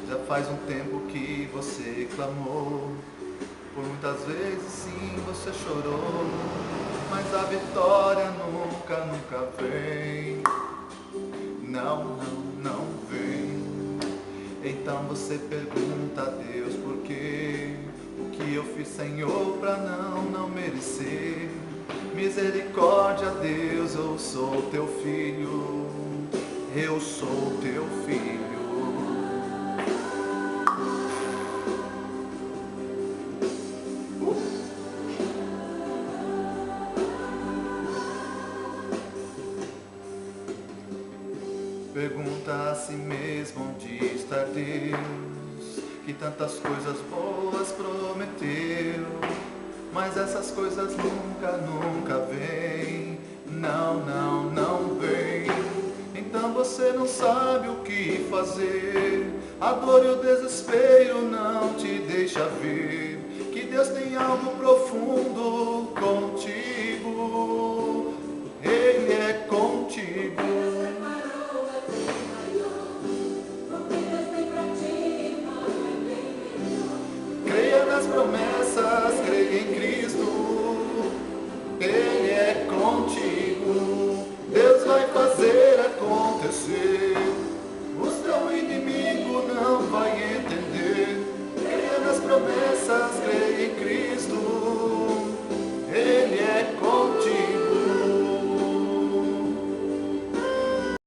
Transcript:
Já faz um tempo que você clamou, por muitas vezes sim você chorou, mas a vitória nunca, nunca vem. Não, não, não vem. Então você pergunta a Deus por quê? O que eu fiz, Senhor, pra não merecer? Misericórdia, Deus, eu sou teu filho, eu sou teu filho. Pergunta a si mesmo onde está Deus, que tantas coisas boas prometeu, mas essas coisas nunca, nunca vêm. Não, não, não vem. Então você não sabe o que fazer, a dor e o desespero não te deixa ver que Deus tem algo profundo contigo.